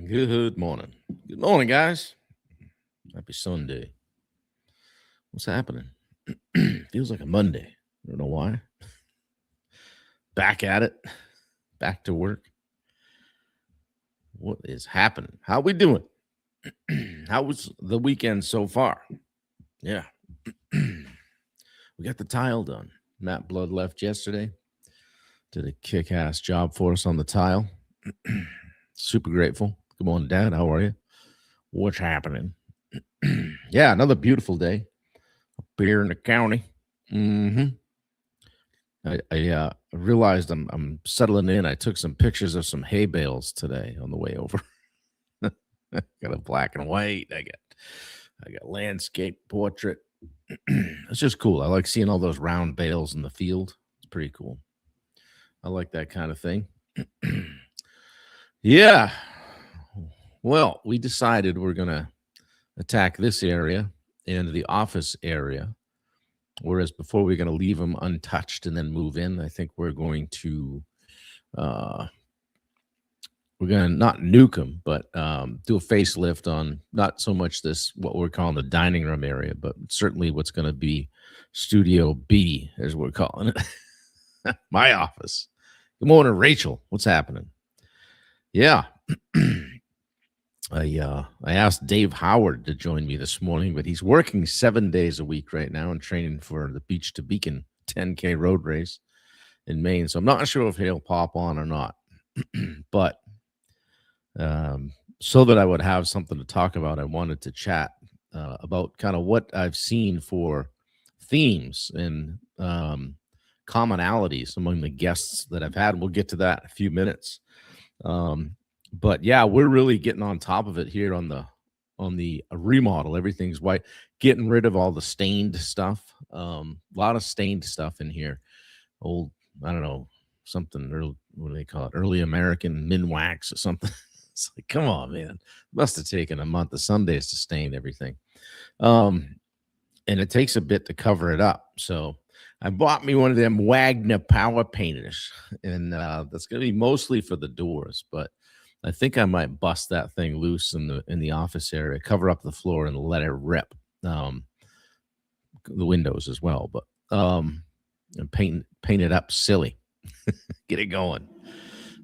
Good morning. Good morning, guys. Happy Sunday. What's happening? Feels like a Monday. I don't know why. Back at it. Back to work. What is happening? How we doing? How was the weekend so far? Yeah. We got the tile done. Matt Blood left yesterday. Did a kick-ass job for us on the tile. Super grateful. Good morning, Dad. How are you? What's happening? Yeah, another beautiful day up here in the county. I realized I'm settling in. I took some pictures of some hay bales today on the way over. Got a black and white. I got landscape portrait. It's just cool. I like seeing all those round bales in the field. It's pretty cool. I like that kind of thing. Yeah. Well, we decided we're gonna attack this area and the office area. Whereas before we're going to leave them untouched and then move in. I think we're going to not nuke them, but do a facelift on not so much this what we're calling the dining room area, but certainly what's going to be Studio B, as we're calling it. My office. Good morning, Rachel. What's happening? Yeah. I asked Dave Howard to join me this morning, but he's working 7 days a week right now and training for the Beach to Beacon 10K road race in Maine. So I'm not sure if he'll pop on or not. But so that I would have something to talk about, I wanted to chat about kind of what I've seen for themes and commonalities among the guests that I've had. We'll get to that in a few minutes. But yeah, we're really getting on top of it here on the remodel. Everything's white, getting rid of all the stained stuff. A lot of stained stuff in here. Old, I don't know, something early, what do they call it? Early American min wax or something. It's like, come on, man. Must have taken a month of Sundays to stain everything. And it takes a bit to cover it up. So I bought me one of them Wagner power painters, and that's going to be mostly for the doors, but I think I might bust that thing loose in the office area, cover up the floor, and let it rip. The windows as well, but and paint it up silly. Get it going.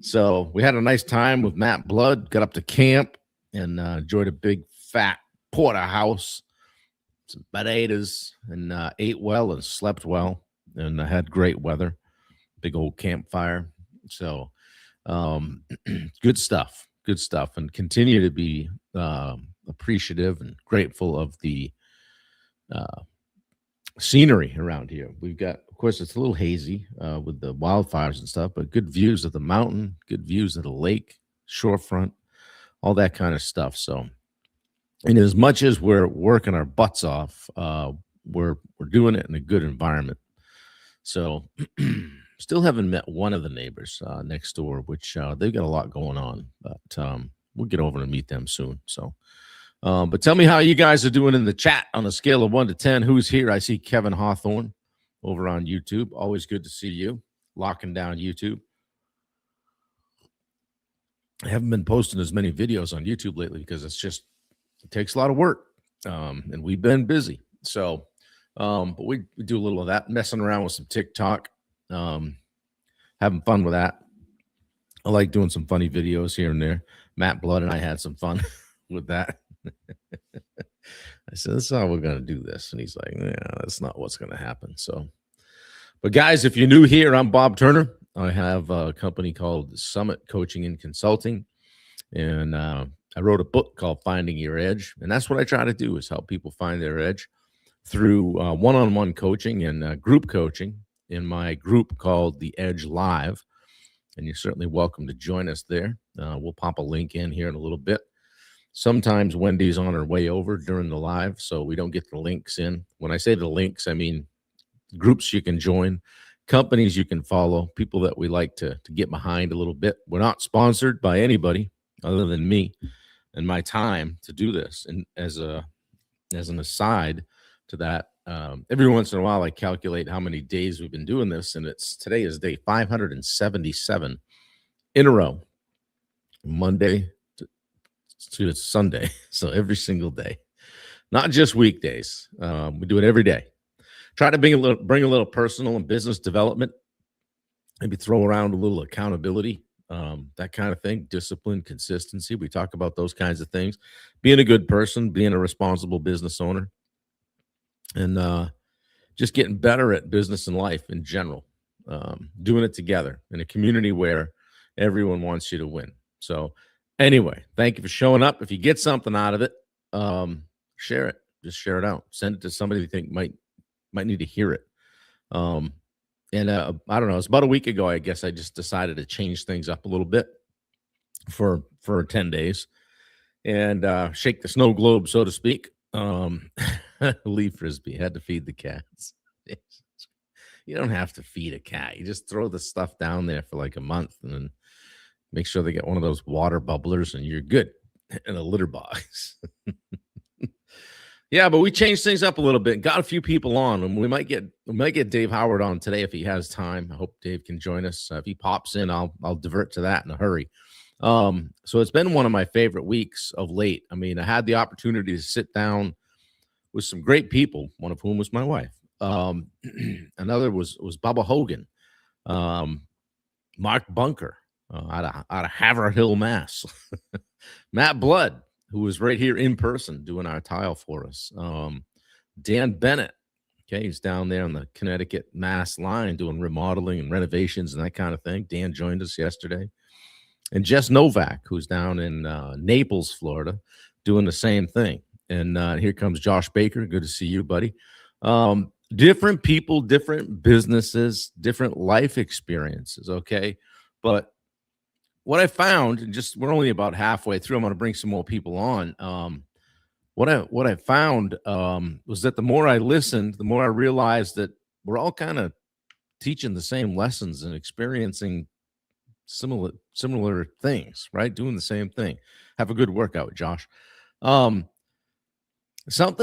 So we had a nice time with Matt Blood. Got up to camp and enjoyed a big fat porterhouse, some potatoes, and ate well and slept well, and had great weather. Big old campfire. So. Good stuff, and continue to be appreciative and grateful of the scenery around here. We've got, of course, it's a little hazy with the wildfires and stuff, but good views of the mountain, good views of the lake, shorefront, all that kind of stuff. So, and as much as we're working our butts off, we're doing it in a good environment. So. Still haven't met one of the neighbors next door, which they've got a lot going on, but we'll get over and meet them soon. So, but tell me how you guys are doing in the chat on a scale of 1 to 10. Who's here? I see Kevin Hawthorne over on YouTube. Always good to see you locking down YouTube. I haven't been posting as many videos on YouTube lately because it takes a lot of work, and we've been busy. So, but we do a little of that, messing around with some TikTok. Having fun with that. I like doing some funny videos here and there. Matt Blood and I had some fun with that. I said, "This is how we're going to do this." And he's like, "Yeah, that's not what's going to happen." So, but guys, if you're new here, I'm Bob Turner. I have a company called Summit Coaching and Consulting. And I wrote a book called Finding Your Edge. And that's what I try to do, is help people find their edge through one-on-one coaching and group coaching in my group called The Edge Live. And you're certainly welcome to join us there. We'll pop a link in here in a little bit. Sometimes Wendy's on her way over during the live, so we don't get the links in. When I say the links, I mean groups you can join, companies you can follow, people that we like to get behind a little bit. We're not sponsored by anybody other than me and my time to do this. And as an aside to that, every once in a while I calculate how many days we've been doing this, and today is day 577 in a row, Monday It's Sunday. So every single day, not just weekdays. We do it every day. Try to bring a little personal and business development. Maybe throw around a little accountability, that kind of thing, discipline, consistency. We talk about those kinds of things. Being a good person, being a responsible business owner, and just getting better at business and life in general. Doing it together in a community where everyone wants you to win. So, anyway, thank you for showing up. If you get something out of it, share it. Just share it out. Send it to somebody you think might need to hear it. And I don't know. It's about a week ago, I guess I just decided to change things up a little bit for 10 days and shake the snow globe, so to speak. Leave frisbee. Had to feed the cats. You don't have to feed a cat. You just throw the stuff down there for like a month and then make sure they get one of those water bubblers and you're good. In a litter box. Yeah, but we changed things up a little bit. Got a few people on, and we might get Dave Howard on today if he has time. I hope Dave can join us. If he pops in, I'll divert to that in a hurry. So it's been one of my favorite weeks of late. I mean, I had the opportunity to sit down with some great people, one of whom was my wife. Another was Bubba Hogan, Mark Bunker out of Haverhill, Mass. Matt Blood, who was right here in person doing our tile for us. Dan Bennett, okay, he's down there on the Connecticut Mass line doing remodeling and renovations and that kind of thing. Dan joined us yesterday. And Jess Novak, who's down in Naples, Florida, doing the same thing. And here comes Josh Baker. Good to see you, buddy. Different people, different businesses, different life experiences, okay? But what I found, and just we're only about halfway through, I'm going to bring some more people on. What I found was that the more I listened, the more I realized that we're all kind of teaching the same lessons and experiencing similar things, right? Doing the same thing. Have a good workout, Josh. Something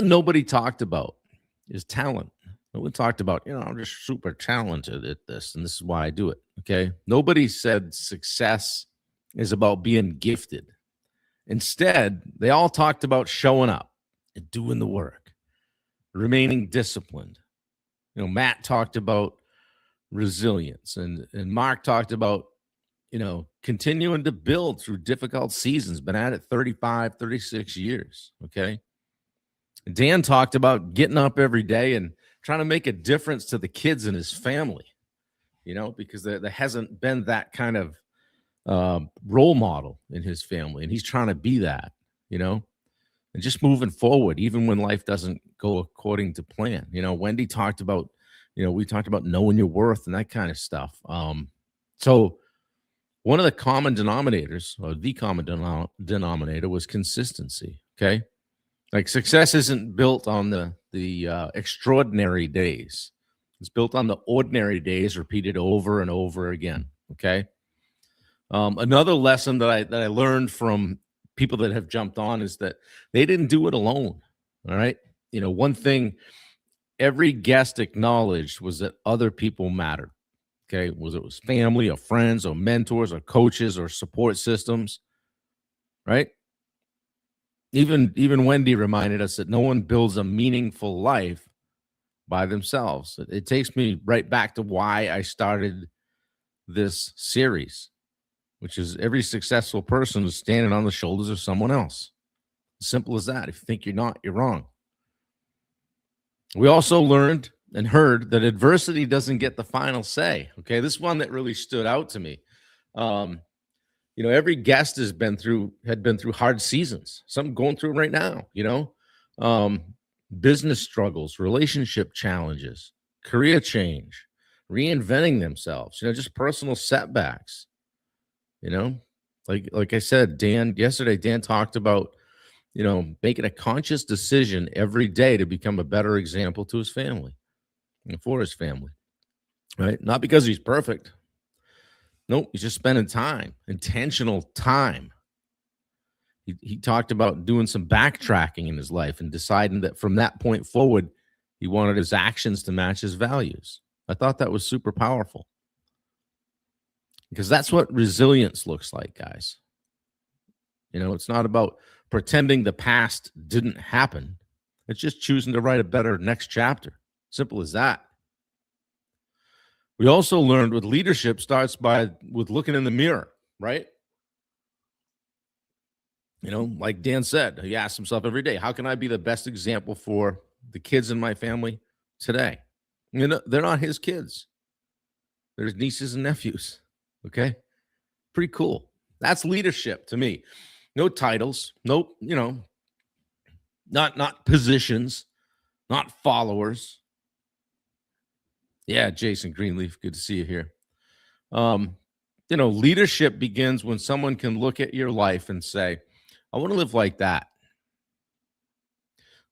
nobody talked about is talent. No one talked about, I'm just super talented at this, and this is why I do it. Okay. Nobody said success is about being gifted. Instead, they all talked about showing up and doing the work, remaining disciplined. Matt talked about resilience, and Mark talked about, continuing to build through difficult seasons, been at it 35, 36 years. Okay. Dan talked about getting up every day and trying to make a difference to the kids in his family, because there hasn't been that kind of role model in his family, and he's trying to be that, and just moving forward, even when life doesn't go according to plan. Wendy talked about, we talked about knowing your worth and that kind of stuff. So one of the common denominators, or the common denominator, was consistency. Okay. Like success isn't built on the extraordinary days. It's built on the ordinary days repeated over and over again. Okay. Another lesson that I learned from people that have jumped on is that they didn't do it alone. All right. One thing every guest acknowledged was that other people mattered. Okay. It was family or friends or mentors or coaches or support systems. Right. Even Wendy reminded us that no one builds a meaningful life by themselves. It takes me right back to why I started this series, which is every successful person is standing on the shoulders of someone else. Simple as that. If you think you're not, you're wrong. We also learned and heard that adversity doesn't get the final say. Okay, this one that really stood out to me. Every guest had been through hard seasons. Some going through right now. Business struggles, relationship challenges, career change, reinventing themselves. Just personal setbacks. Like I said, Dan talked about, making a conscious decision every day to become a better example to his family and for his family, right? Not because he's perfect. Nope. He's just spending time, intentional time. He talked about doing some backtracking in his life and deciding that from that point forward, he wanted his actions to match his values. I thought that was super powerful. Because that's what resilience looks like, guys. It's not about pretending the past didn't happen. It's just choosing to write a better next chapter. Simple as that. We also learned with leadership starts with looking in the mirror, right? Like Dan said, he asks himself every day, how can I be the best example for the kids in my family today? They're not his kids. They're his nieces and nephews. Okay. Pretty cool. That's leadership to me. No titles, no, not positions, not followers. Yeah, Jason Greenleaf, good to see you here. Leadership begins when someone can look at your life and say, I want to live like that.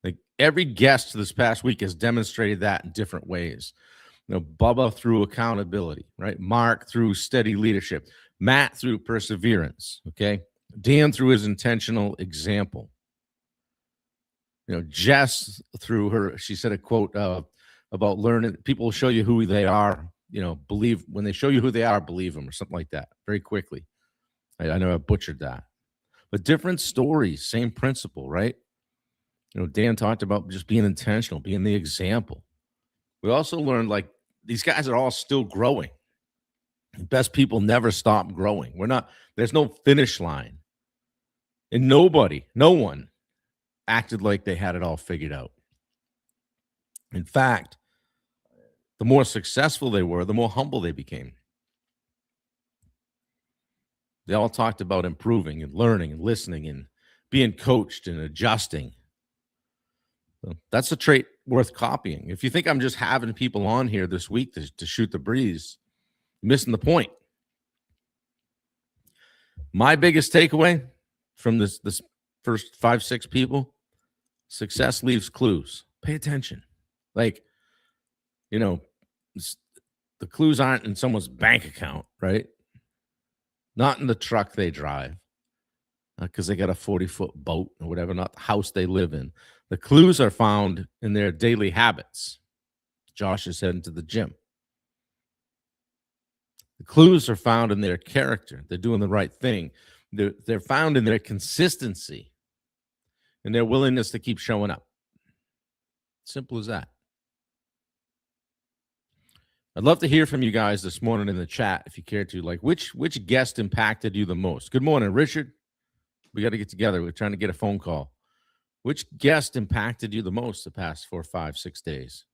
Like every guest this past week has demonstrated that in different ways. Bubba through accountability, right? Mark through steady leadership, Matt through perseverance, okay? Dan through his intentional example. Jess through she said a quote about learning, people will show you who they are, believe when they show you who they are, believe them or something like that very quickly. I know I butchered that, but different stories, same principle, right? Dan talked about just being intentional, being the example. We also learned like these guys are all still growing. The best people never stop growing. There's no finish line. And no one acted like they had it all figured out. In fact, the more successful they were, the more humble they became. They all talked about improving and learning and listening and being coached and adjusting. So that's a trait worth copying. If you think I'm just having people on here this week to shoot the breeze, you're missing the point. My biggest takeaway from this first 5-6 people, success leaves clues. Pay attention. Like, the clues aren't in someone's bank account, right? Not in the truck they drive, because they got a 40-foot boat or whatever, not the house they live in. The clues are found in their daily habits. Josh is heading to the gym. The clues are found in their character. They're doing the right thing. They're found in their consistency and their willingness to keep showing up. Simple as that. I'd love to hear from you guys this morning in the chat if you care to. Like, which guest impacted you the most? Good morning, Richard. We got to get together. We're trying to get a phone call. Which guest impacted you the most the past 4, 5, 6 days?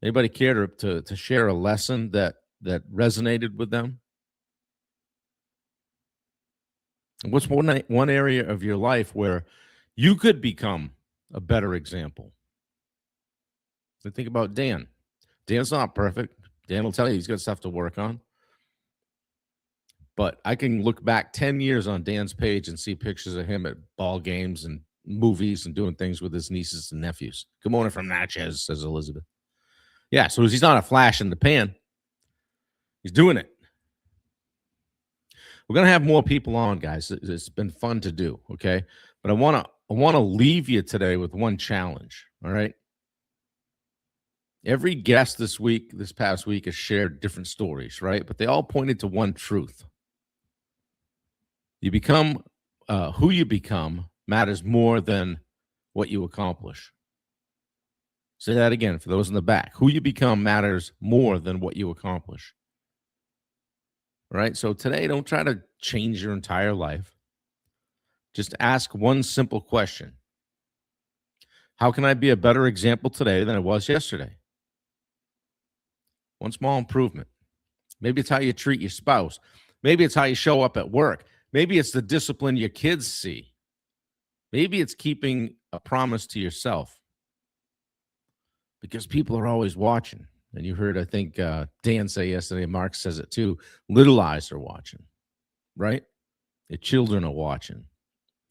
Anybody care to share a lesson that resonated with them? And what's one area of your life where you could become a better example? So think about Dan. Dan's not perfect. Dan will tell you he's got stuff to work on. But I can look back 10 years on Dan's page and see pictures of him at ball games and movies and doing things with his nieces and nephews. Good morning from Natchez, says Elizabeth. Yeah, so he's not a flash in the pan. He's doing it. We're going to have more people on, guys. It's been fun to do, okay? But I want to leave you today with one challenge, all right? Every guest this past week, has shared different stories, right? But they all pointed to one truth. You become who you become matters more than what you accomplish. Say that again for those in the back. Who you become matters more than what you accomplish. All right? So today, don't try to change your entire life. Just ask one simple question. How can I be a better example today than I was yesterday? One small improvement. Maybe it's how you treat your spouse. Maybe it's how you show up at work. Maybe it's the discipline your kids see. Maybe it's keeping a promise to yourself. Because people are always watching. And you heard, I think, Dan say yesterday, Mark says it too, little eyes are watching, right? The children are watching.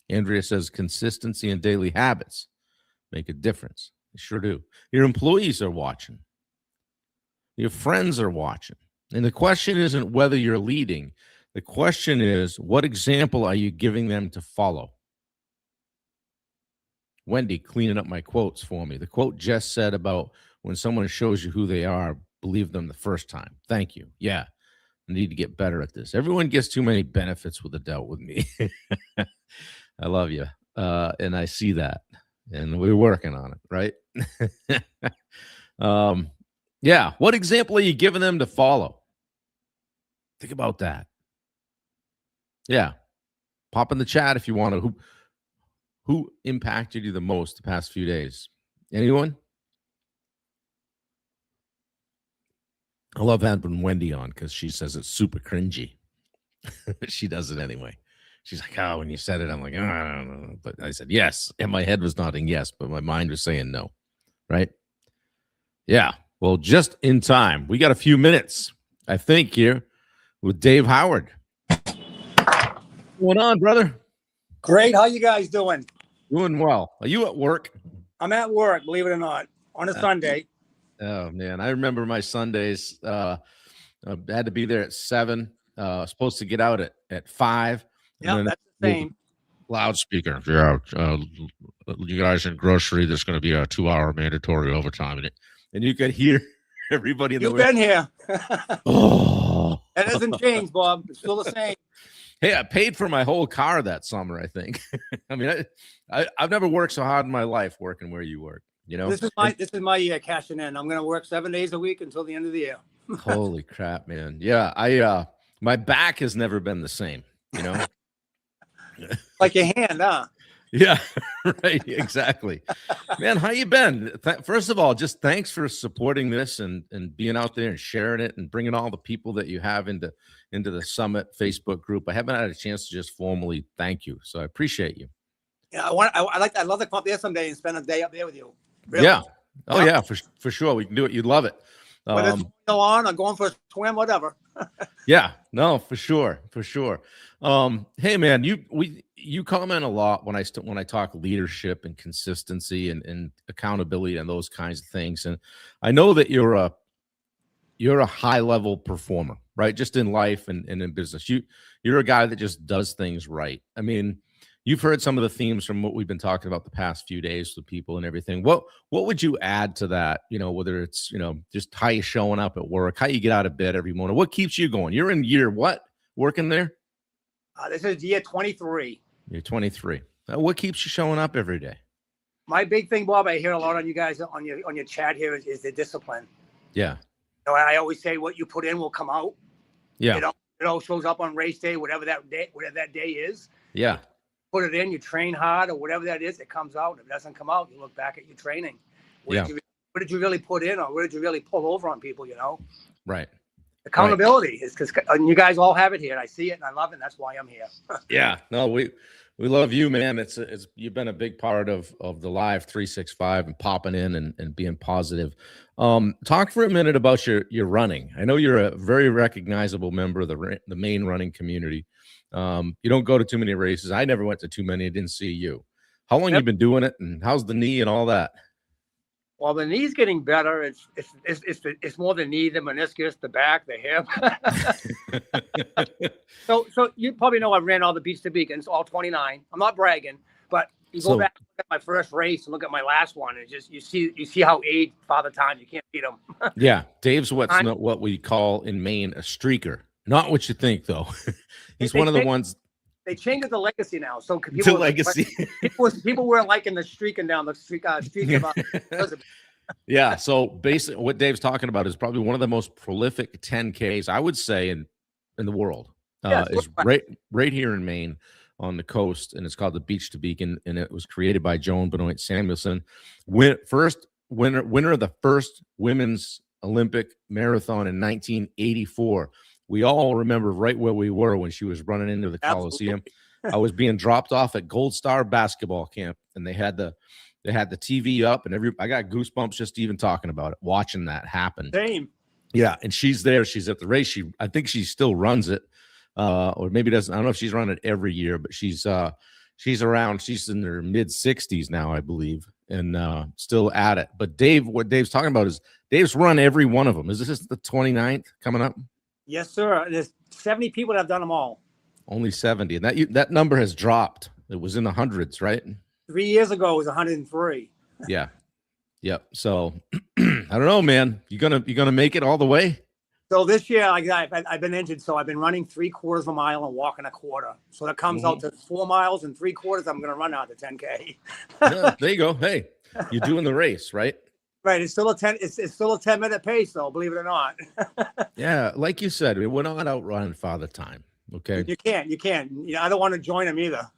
Andrea says consistency and daily habits make a difference. They sure do. Your employees are watching. Your friends are watching. And the question isn't whether you're leading. The question is, what example are you giving them to follow? Wendy cleaning up my quotes for me. The quote Jess said about when someone shows you who they are, believe them the first time. Thank you. Yeah, I need to get better at this. Everyone gets too many benefits with a doubt with me. I love you. And I see that. And we're working on it, right? Yeah. What example are you giving them to follow? Think about that. Yeah. Pop in the chat if you want to. Who impacted you the most the past few days? Anyone? I love having Wendy on because she says it's super cringy. She does it anyway. She's like, oh, when you said it, I'm like, oh, I don't know. But I said yes. And my head was nodding yes, but my mind was saying no. Right? Yeah. Well, just in time. We got a few minutes, I think, here with Dave Howard. What's going on, brother? Great. How you guys doing? Doing well. Are you at work? I'm at work, believe it or not, on a Sunday. Oh, man. I remember my Sundays. I had to be there at 7. Supposed to get out at 5. Yeah, that's the same. Loudspeaker. Yeah, you guys in grocery, there's going to be a 2-hour mandatory overtime in it. And you could hear everybody in the You've been here. Oh. That hasn't changed, Bob. It's still the same. Hey, I paid for my whole car that summer, I think. I mean, I've never worked so hard in my life working where you work. You know, this is my year cashing in. I'm going to work 7 days a week until the end of the year. Holy crap, man. Yeah, my back has never been the same, you know. Like your hand, huh? Yeah, right. Exactly. Man, how you been? First of all, just thanks for supporting this and being out there and sharing it and bringing all the people that you have into the Summit Facebook group. I haven't had a chance to just formally thank you, so I appreciate you. Yeah, I'd love to come up there someday and spend a day up there with you. Really. Yeah. Oh yeah, for sure. We can do it. You'd love it. Whether it's go on or going for a swim, whatever. Yeah, no, for sure. Hey man, you comment a lot when I talk leadership and consistency and accountability and those kinds of things. And I know that you're a high level performer, right? Just in life and in business. You're a guy that just does things right. I mean, you've heard some of the themes from what we've been talking about the past few days with people and everything. What would you add to that? You know, whether it's, you know, just how you showing up at work, how you get out of bed every morning, what keeps you going? You're in year what working there? This is year 23. You're 23. What keeps you showing up every day? My big thing, Bob, I hear a lot on you guys on your chat here is the discipline. Yeah. You know, I always say what you put in will come out. Yeah. It all shows up on race day, whatever that day is. Yeah. Put it in, you train hard or whatever that is, it comes out. If it doesn't come out, you look back at your training. What did you really put in, or what did you really pull over on people, you know? Right. Accountability is because you guys all have it here, and I see it and I love it, and that's why I'm here. Yeah. No, we love you, man. It's you've been a big part of the Live 365 and popping in and being positive. Talk for a minute about your running. I know you're a very recognizable member of the Maine running community. You don't go to too many races. I never went to too many. I didn't see you. How long you been doing it, and how's the knee and all that? Well, the knee's getting better. It's more the knee, the meniscus, the back, the hip. So you probably know I ran all the beach to beacons, all 29. I'm not bragging, but you go back at my first race and look at my last one, and just you see how age Father Time, you can't beat him. Yeah, Dave's what we call in Maine a streaker. Not what you think, though. He's one of the ones. They changed it to legacy now. So people, legacy. people were liking the streaking down the streak. Yeah. So basically, what Dave's talking about is probably one of the most prolific 10Ks I would say in the world. Is right here in Maine on the coast, and it's called the Beach to Beacon, and it was created by Joan Benoit Samuelson, winner of the first women's Olympic marathon in 1984. We all remember right where we were when she was running into the Coliseum. I was being dropped off at Gold Star basketball camp, and they had the TV up, and I got goosebumps just even talking about it, watching that happen. Same. Yeah, and she's there. She's at the race. I think she still runs it, or maybe doesn't. I don't know if she's running it every year, but she's around. She's in her mid-60s now, I believe, and still at it. But what Dave's talking about is Dave's run every one of them. Is this the 29th coming up? Yes, sir. There's 70 people that have done them all. Only 70, and that number has dropped. It was in the hundreds, right? 3 years ago, it was 103. Yeah. Yep. So I don't know, man. You gonna make it all the way? So this year, like I've been injured, so I've been running 3/4 of a mile and walking a quarter. So that comes out to 4 miles and 3/4. I'm going to run out to 10K. Yeah, there you go. Hey, you're doing the race, right? Right. It's still a 10. It's still a 10-minute pace, though. Believe it or not. Yeah, like you said, we're not outrunning Father Time. Okay. You can't. You know, I don't want to join him either.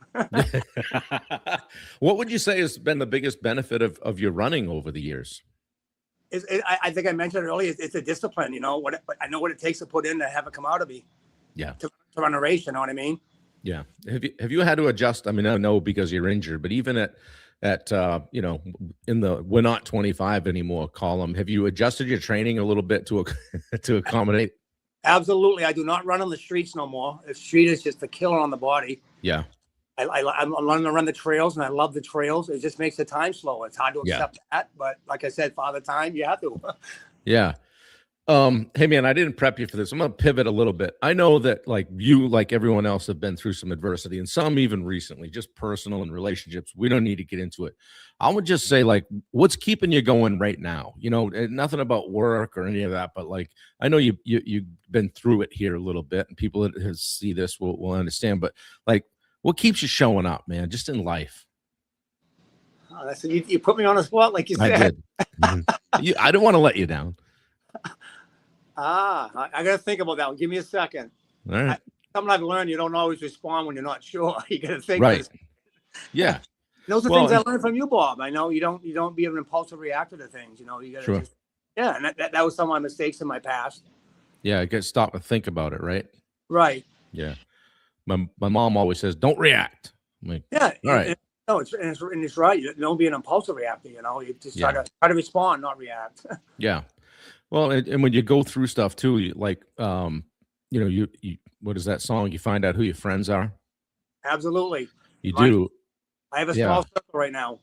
What would you say has been the biggest benefit of your running over the years? I think I mentioned earlier. It's a discipline. You know what? I know what it takes to put in to have it come out of me. Yeah. To run a race. You know what I mean? Yeah. Have you had to adjust? I mean, I know because you're injured, but even at you know, in the we're not 25 anymore column, have you adjusted your training a little bit to to accommodate? Absolutely. I do not run on the streets no more. The street is just a killer on the body. Yeah. I'm learning to run the trails, and I love the trails. It just makes the time slower. It's hard to accept that, but like I said, Father Time, you have to. Yeah. Hey man, I didn't prep you for this. I'm gonna pivot a little bit. I know that like you, like everyone else, have been through some adversity, and some even recently, just personal and relationships. We don't need to get into it. I would just say, like, what's keeping you going right now? You know, nothing about work or any of that, but like, I know you've been through it here a little bit, and people that see this will understand. But like, what keeps you showing up, man? Just in life. Oh, you put me on the spot, like you said. I did. I don't want to let you down. I got to think about that one. Give me a second. All right. Something I've learned: you don't always respond when you're not sure. You got to think. Right. Yeah. Those are things I learned from you, Bob. I know you don't be an impulsive reactor to things. You know, you got to just, yeah. And that was some of my mistakes in my past. Yeah, I got to stop and think about it, right? Right. Yeah. My mom always says, "Don't react." I'm like, yeah. All right. No, it's right. You don't be an impulsive reactor. You know, you just try to respond, not react. Yeah. Well, and when you go through stuff too, you, like, you know, you what is that song? You find out who your friends are. Absolutely. You do. I have a small circle right now.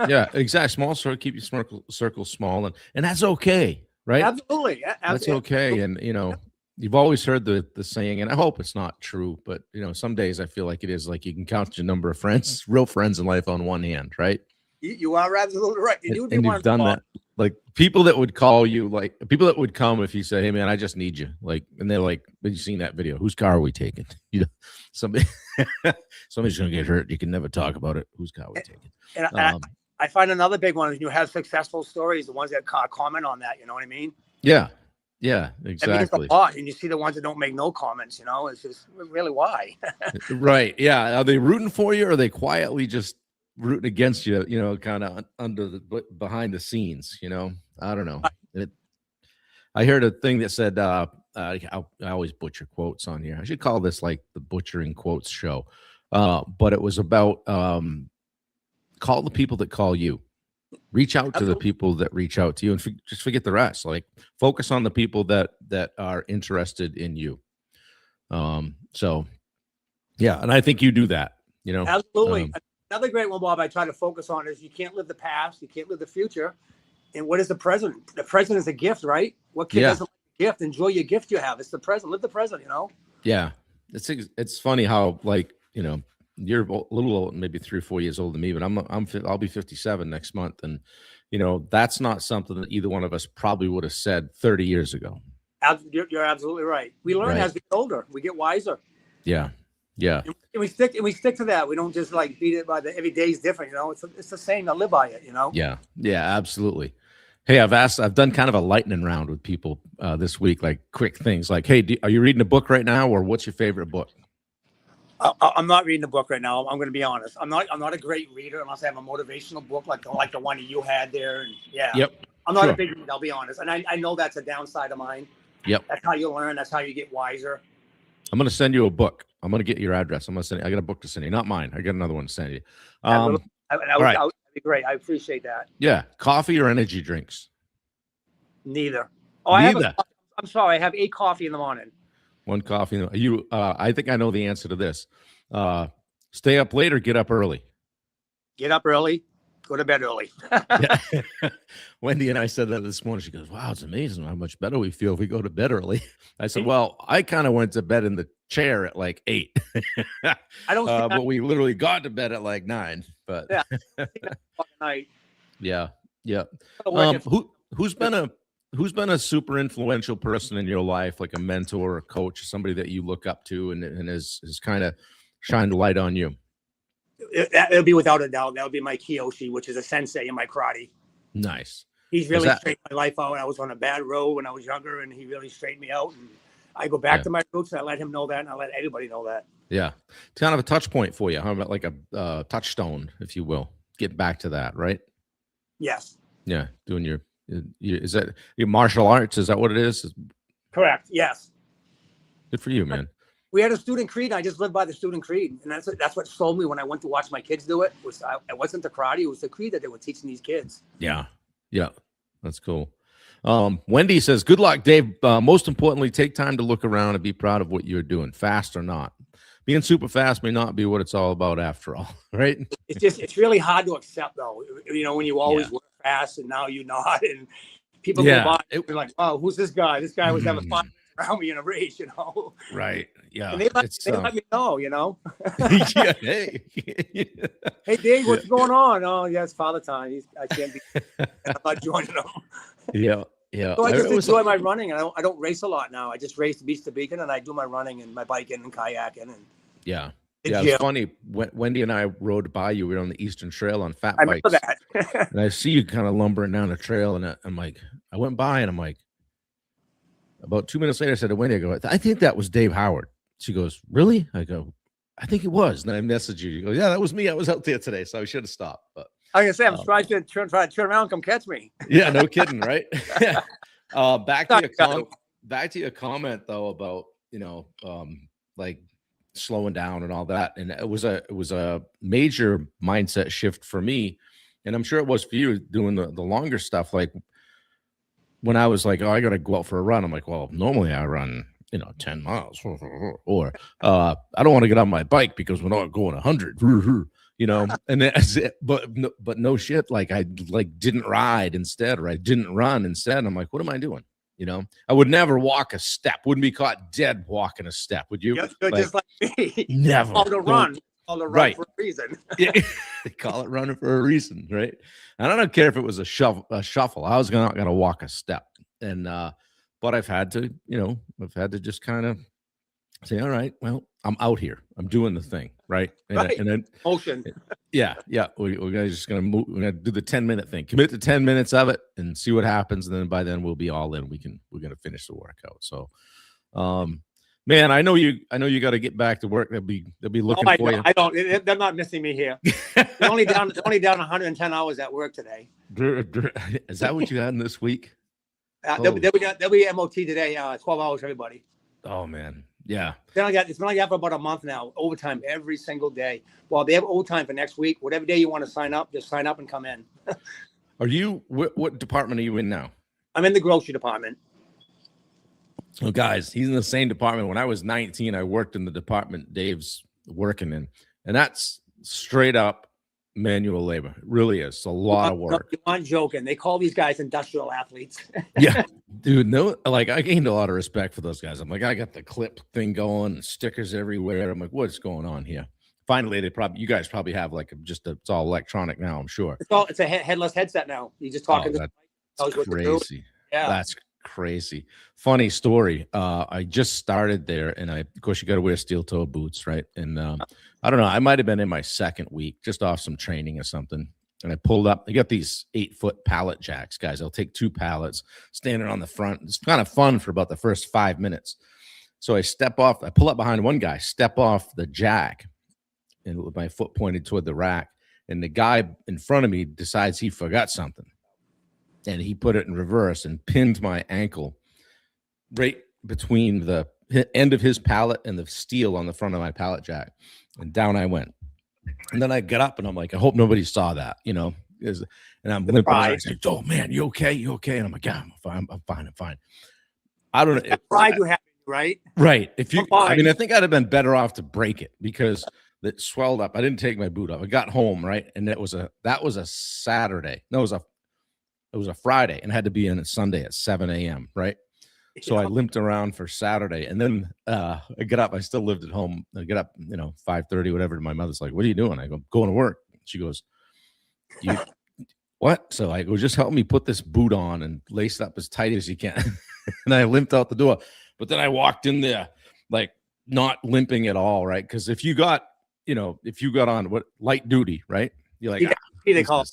Yeah, exactly. Small circle. Keep your circle small, and that's okay, right? Absolutely. That's okay. And you know, you've always heard the saying, and I hope it's not true, but you know, some days I feel like it is. Like you can count your number of friends, real friends in life, on one hand, right? You are absolutely right. And you've done that. Like people that would call you, like people that would come if you say, "Hey man, I just need you." Like, and they're like, "Have you seen that video? Whose car are we taking?" You know, somebody's gonna get hurt. You can never talk about it. Whose car are we taking? And I find another big one is you have successful stories, the ones that comment on that. You know what I mean? Yeah. Yeah, exactly. A lot, and you see the ones that don't make no comments. You know, it's just really why. Right. Yeah. Are they rooting for you, or are they quietly just rooting against you? You know, kind of behind the scenes. You know, I don't know. I heard a thing that said, I always butcher quotes on here. I should call this like the butchering quotes show. But it was about call the people that call you. Reach out to the people that reach out to you, and just forget the rest. Like focus on the people that are interested in you. So yeah, and I think you do that, you know. Absolutely. Another great one, Bob, I try to focus on is you can't live the past, you can't live the future. And what is the present? The present is a gift, right? What kid doesn't like a gift? Enjoy your gift you have. It's the present. Live the present, you know? Yeah. It's funny how, like, you know, you're a little old, maybe 3 or 4 years older than me, but I'll be 57 next month. And, you know, that's not something that either one of us probably would have said 30 years ago. You're absolutely right. We learn as we get older. We get wiser. Yeah. Yeah. And we stick to that. We don't just like beat it by every day is different, you know. It's the same to live by it, you know. Yeah. Yeah, absolutely. Hey, I've done kind of a lightning round with people this week, like quick things like, hey, are you reading a book right now, or what's your favorite book? I'm not reading a book right now. I'm going to be honest. I'm not a great reader unless I have a motivational book like the one that you had there. And Yep. I'm not a big reader, I'll be honest. And I know that's a downside of mine. Yep. That's how you learn. That's how you get wiser. I'm going to send you a book. I'm going to get your address. I got a book to send you. Not mine. I got another one to send you. That would be great. I appreciate that. Yeah. Coffee or energy drinks? Neither. I'm sorry. I have 8 coffee in the morning. 1 coffee. I think I know the answer to this. Stay up late or get up early? Get up early. Go to bed early. Wendy and I said that this morning. She goes, "Wow, it's amazing how much better we feel if we go to bed early." I said, "Well, I kind of went to bed in the chair at like 8. I don't. But we literally got to bed at like 9. But night. Yeah. Oh, Who's been who's been a super influential person in your life, like a mentor or a coach, somebody that you look up to and has kind of shined a light on you? It'll be without a doubt. That would be my Kiyoshi, which is a sensei in my karate. Nice. He's really straightened my life out. I was on a bad road when I was younger, and he really straightened me out. And I go back to my roots, and I let him know that, and I let everybody know that. Yeah. It's kind of a touch point for you. How about like a touchstone, if you will? Get back to that, right? Yes. Yeah. Doing your is that your martial arts? Is that what it is? Correct. Yes. Good for you, man. We had a student creed. And I just lived by the student creed, and that's what sold me when I went to watch my kids do it. It wasn't the karate; it was the creed that they were teaching these kids. Yeah, yeah, that's cool. Wendy says, "Good luck, Dave. Most importantly, take time to look around and be proud of what you're doing, fast or not. Being super fast may not be what it's all about, after all, right?" It's really hard to accept, though. You know, when you always work fast and now you're not, and people go by, they're like, "Oh, who's this guy? This guy was having fun around me in a race," you know. Right. Yeah. And they let me know, you know. Yeah. Hey. Hey, Dave, what's going on? Oh, yeah, it's father time. I can't be. I'm not joining them. Yeah. Yeah. So I just enjoy my running. I don't race a lot now. I just race beach to beacon, and I do my running and my biking and kayaking. And yeah. Yeah, it's funny. Wendy and I rode by you. We were on the Eastern Trail on fat bikes. I remember that. And I see you kind of lumbering down the trail, and I'm like, I went by, and I'm like, about 2 minutes later, I said to Wendy, I go, I think that was Dave Howard. She goes, really? I go, I think it was. And then I messaged you. You go, yeah, that was me. I was out there today, so I should have stopped. But I was gonna say, I'm trying to turn around, come catch me. Yeah, no kidding, right? Back to your comment though about like slowing down and all that, and it was a major mindset shift for me, and I'm sure it was for you doing the longer stuff. Like when I was like, oh, I got to go out for a run. I'm like, well, normally I run 10 miles, or I don't want to get on my bike because we're not going 100, and that's it. But no shit, like I didn't ride instead, or I didn't run instead. I'm like, what am I doing? I would never walk a step. Wouldn't be caught dead walking a step. Would you? Just like me. Never. Called a run. Called a run for a reason. Yeah, they call it running for a reason, right? And I don't care if it was a shuffle. I was not gonna walk a step, and but I've had to, just kind of say, all right, well, I'm out here. I'm doing the thing, right? And then motion. Yeah. We're just gonna move. We're gonna do the 10-minute thing. Commit to 10 minutes of it and see what happens. And then by then we'll be all in. We're gonna finish the workout. So, man, I know you got to get back to work. They'll be looking for you. I don't. They're not missing me here. They're only down 110 hours at work today. Is that what you had in this week? They'll be MOT today. 12 hours, everybody. Oh man, yeah. It's been like that for about a month now. Overtime every single day. Well, they have overtime for next week. Whatever day you want to sign up, just sign up and come in. Are you? What department are you in now? I'm in the grocery department. Well, guys, he's in the same department. When I was 19, I worked in the department Dave's working in, and that's straight up manual labor. It really is. It's a lot of work. You aren't joking. They call these guys industrial athletes. Yeah, dude. No, like I gained a lot of respect for those guys. I'm like, I got the clip thing going, stickers everywhere. I'm like, what's going on here? Finally, you guys probably have like it's all electronic now. I'm sure. It's a headless headset now. You just talking. That's crazy. Yeah, that's crazy. Funny story. I just started there, and of course you got to wear steel toe boots, right? And I don't know, I might have been in my second week, just off some training or something, and I pulled up. They got these 8-foot pallet jacks, guys. I'll take 2 pallets, standing on the front. It's kind of fun for about the first 5 minutes. So I pull up behind one guy, step off the jack, and with my foot pointed toward the rack, and the guy in front of me decides he forgot something. And he put it in reverse and pinned my ankle right between the end of his pallet and the steel on the front of my pallet jack. And down I went. And then I got up and I'm like, I hope nobody saw that, and I'm limping. I said, oh man, you okay? You okay? And I'm like, yeah, I'm fine. I don't know. Pride you have, right? Right. I think I'd have been better off to break it because it swelled up. I didn't take my boot off. I got home, right? And that was a Saturday. No, it was a Friday, and had to be in a Sunday at 7 a.m., right? So I limped around for Saturday, and then I get up. I still lived at home. I get up, 5:30, whatever. My mother's like, what are you doing? I go, going to work. She goes, what? So I go, just help me put this boot on and lace it up as tight as you can. And I limped out the door. But then I walked in there like not limping at all, right? Because if you got on what light duty, right? You're like, they call it.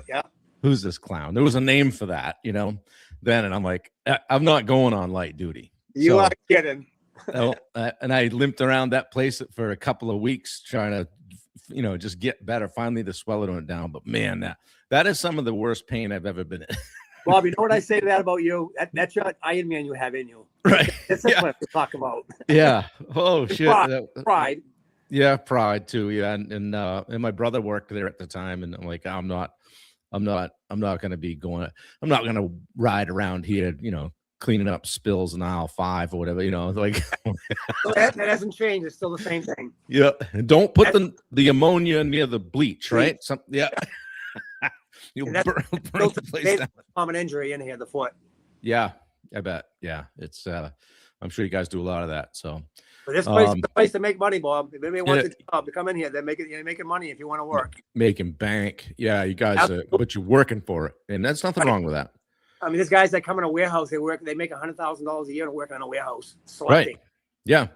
Yeah. Who's this clown? There was a name for that, then. And I'm like, I'm not going on light duty. You are kidding. And I limped around that place for a couple of weeks trying to, just get better. Finally, the swelling went down. But man, that is some of the worst pain I've ever been in. Bob, you know what I say to that about you? That's your Iron Man you have in you. Right. That's what to talk about. Yeah. Oh, shit. Pride. Yeah, pride too. Yeah. And my brother worked there at the time. And I'm like, I'm not going to be going. I'm not going to ride around here, cleaning up spills in aisle 5 or whatever, like. that hasn't changed. It's still the same thing. Yeah. And don't put the ammonia near the bleach, right? Yeah. You'll burn the place down. Common injury in here, the foot. Yeah, I bet. Yeah. It's I'm sure you guys do a lot of that. So but this place is the place to make money, Bob. If anybody wants a job to come in here, they're making money if you want to work. Making bank. Yeah, you guys but you're working for it. And there's nothing wrong with that. I mean, there's guys that come in a warehouse, they make $100,000 a year to work on a warehouse. Right. Yeah.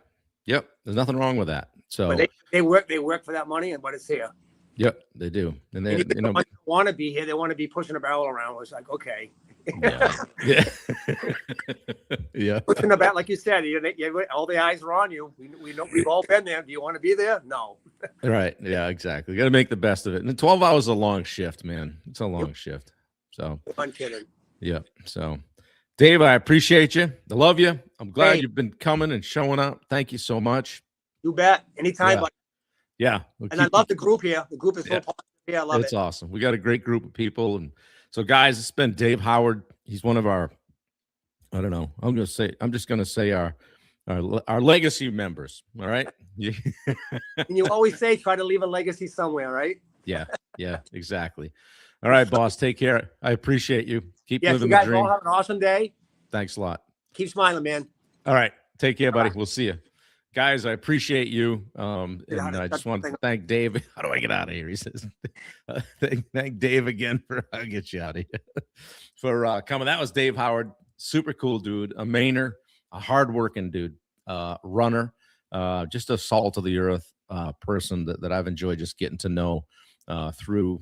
Yep. There's nothing wrong with that. So but they work for that money, but it's here. Yep, they do. And they want to be here. They want to be pushing a barrel around. It's like, okay. Yeah. Yeah. Yeah. Pushing the bat, like you said, all the eyes are on you. We know we've all been there. Do you want to be there? No. Right. Yeah, exactly. You got to make the best of it. And 12 hours is a long shift, man. It's a long shift. So I'm kidding. Yeah. So Dave, I appreciate you. I love you. I'm glad you've been coming and showing up. Thank you so much. You bet. Anytime, buddy. Yeah. And I love the group here. The group is so positive. Yeah, I love it. It's awesome. We got a great group of people. And so, guys, it's been Dave Howard. He's one of our, I don't know, I'm just going to say our legacy members. All right. And you always say, try to leave a legacy somewhere, right? Yeah. Yeah, exactly. All right, boss. Take care. I appreciate you. Keep living the you guys dream. all have an awesome day. Thanks a lot. Keep smiling, man. All right. Take care, buddy. We'll see you. Guys, I appreciate you. And I just want to thank Dave. How do I get out of here? He says, thank Dave again I'll get you out of here for coming. That was Dave Howard. Super cool dude, a Mainer, a hardworking dude, runner, just a salt of the earth person that I've enjoyed just getting to know through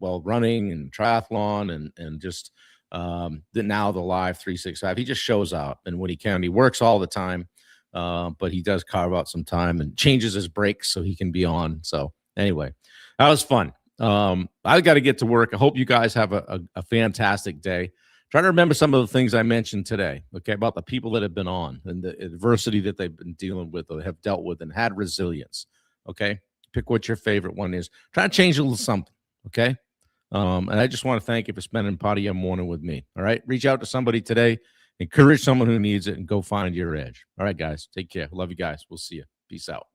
running and triathlon and just now the Live 365. He just shows up, and when he can, he works all the time. But he does carve out some time and changes his breaks so he can be on. So anyway, that was fun. I got to get to work. I hope you guys have a fantastic day. Try to remember some of the things I mentioned today, okay, about the people that have been on and the adversity that they've been dealing with or have dealt with and had resilience, okay? Pick what your favorite one is. Try to change a little something, okay? And I just want to thank you for spending part of your morning with me, all right? Reach out to somebody today. Encourage someone who needs it and go find your edge. All right, guys. Take care. Love you guys. We'll see you. Peace out.